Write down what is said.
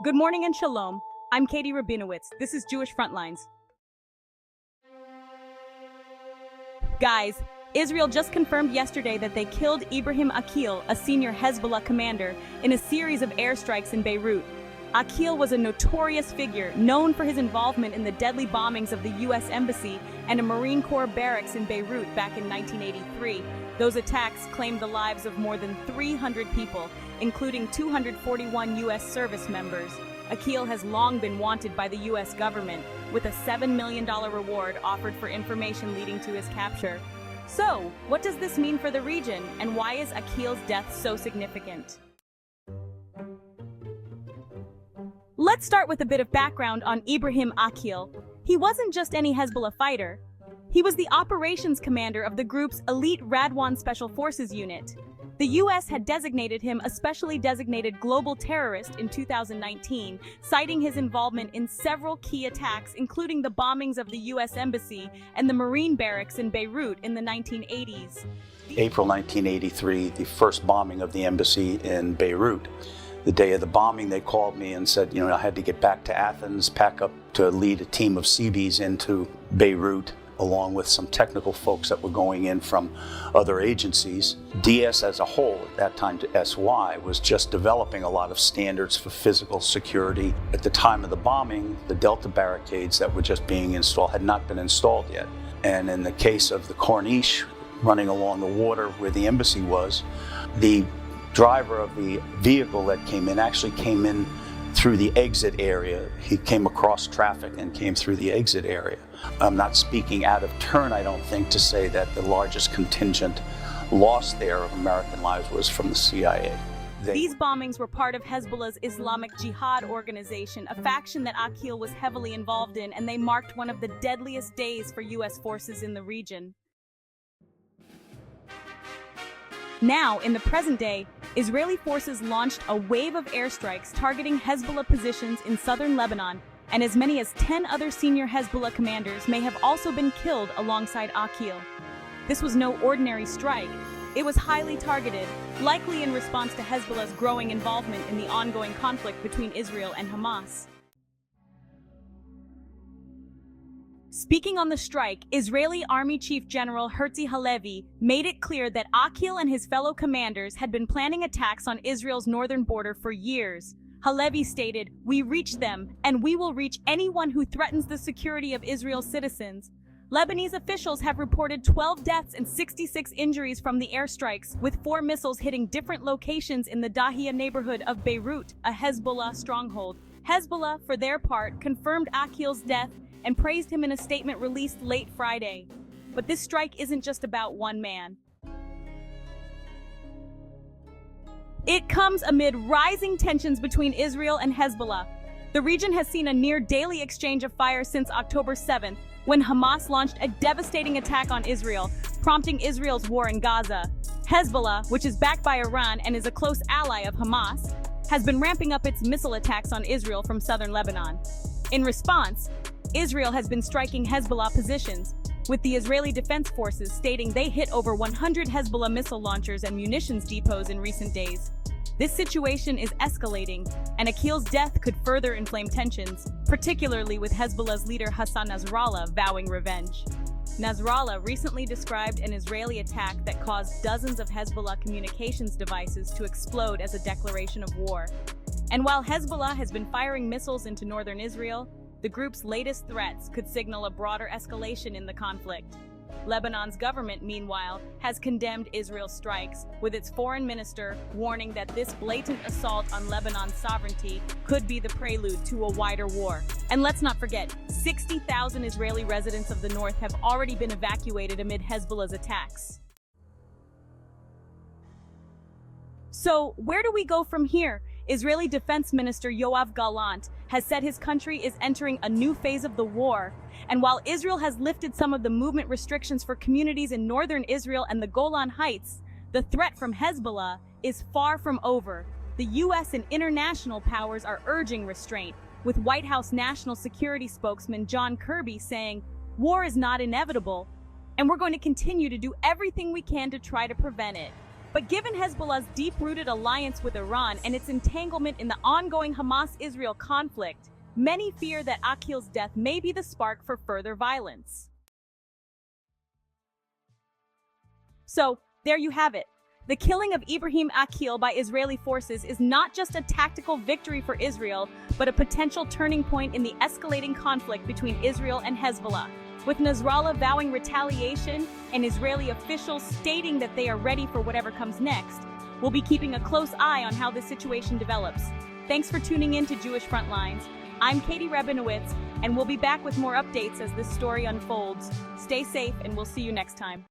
Good morning and shalom. I'm Katie Rabinowitz. This is Jewish Frontlines. Guys, Israel just confirmed yesterday that they killed Ibrahim Aqil, a senior Hezbollah commander, in a series of airstrikes in Beirut. Aqil was a notorious figure, known for his involvement in the deadly bombings of the U.S. Embassy and a Marine Corps barracks in Beirut back in 1983. Those attacks claimed the lives of more than 300 people, including 241 U.S. service members. Aqil has long been wanted by the U.S. government, with a $7 million reward offered for information leading to his capture. So, what does this mean for the region, and why is Aqil's death so significant? Let's start with a bit of background on Ibrahim Aqil. He wasn't just any Hezbollah fighter. He was the operations commander of the group's elite Radwan Special Forces unit. The U.S. had designated him a specially designated global terrorist in 2019, citing his involvement in several key attacks, including the bombings of the U.S. Embassy and the Marine barracks in Beirut in the 1980s. April 1983, the first bombing of the embassy in Beirut. The day of the bombing, they called me and said, I had to get back to Athens, pack up to lead a team of Seabees into Beirut, along with some technical folks that were going in from other agencies. DS as a whole, at that time to SY, was just developing a lot of standards for physical security. At the time of the bombing, the Delta barricades that were just being installed had not been installed yet. And in the case of the Corniche running along the water where the embassy was, the driver of the vehicle that came in actually came in through the exit area. He came across traffic and came through the exit area. I'm not speaking out of turn, I don't think, to say that the largest contingent lost there of American lives was from the CIA. These bombings were part of Hezbollah's Islamic Jihad organization, a faction that Aqil was heavily involved in, and they marked one of the deadliest days for U.S. forces in the region. Now, in the present day, Israeli forces launched a wave of airstrikes targeting Hezbollah positions in southern Lebanon, and as many as 10 other senior Hezbollah commanders may have also been killed alongside Aqil. This was no ordinary strike. It was highly targeted, likely in response to Hezbollah's growing involvement in the ongoing conflict between Israel and Hamas. Speaking on the strike, Israeli Army Chief General Herzi Halevi made it clear that Aqil and his fellow commanders had been planning attacks on Israel's northern border for years. Halevi stated, "We reached them, and we will reach anyone who threatens the security of Israel's citizens." Lebanese officials have reported 12 deaths and 66 injuries from the airstrikes, with 4 missiles hitting different locations in the Dahia neighborhood of Beirut, a Hezbollah stronghold. Hezbollah, for their part, confirmed Aqil's death and praised him in a statement released late Friday. But this strike isn't just about one man. It comes amid rising tensions between Israel and Hezbollah. The region has seen a near-daily exchange of fire since October 7th, when Hamas launched a devastating attack on Israel, prompting Israel's war in Gaza. Hezbollah, which is backed by Iran and is a close ally of Hamas, has been ramping up its missile attacks on Israel from southern Lebanon. In response, Israel has been striking Hezbollah positions, with the Israeli Defense Forces stating they hit over 100 Hezbollah missile launchers and munitions depots in recent days. This situation is escalating, and Aqil's death could further inflame tensions, particularly with Hezbollah's leader Hassan Nasrallah vowing revenge. Nasrallah recently described an Israeli attack that caused dozens of Hezbollah communications devices to explode as a declaration of war. And while Hezbollah has been firing missiles into northern Israel, the group's latest threats could signal a broader escalation in the conflict. Lebanon's government, meanwhile, has condemned Israel's strikes, with its foreign minister warning that this blatant assault on Lebanon's sovereignty could be the prelude to a wider war. And let's not forget, 60,000 Israeli residents of the north have already been evacuated amid Hezbollah's attacks. So, where do we go from here? Israeli Defense Minister Yoav Gallant has said his country is entering a new phase of the war. And while Israel has lifted some of the movement restrictions for communities in northern Israel and the Golan Heights, the threat from Hezbollah is far from over. The U.S. and international powers are urging restraint, with White House National Security spokesman John Kirby saying, "War is not inevitable, and we're going to continue to do everything we can to try to prevent it." But given Hezbollah's deep-rooted alliance with Iran and its entanglement in the ongoing Hamas-Israel conflict, many fear that Aqil's death may be the spark for further violence. So, there you have it. The killing of Ibrahim Aqil by Israeli forces is not just a tactical victory for Israel, but a potential turning point in the escalating conflict between Israel and Hezbollah. With Nasrallah vowing retaliation and Israeli officials stating that they are ready for whatever comes next, we'll be keeping a close eye on how this situation develops. Thanks for tuning in to Jewish Frontlines. I'm Katie Rabinowitz, and we'll be back with more updates as this story unfolds. Stay safe, and we'll see you next time.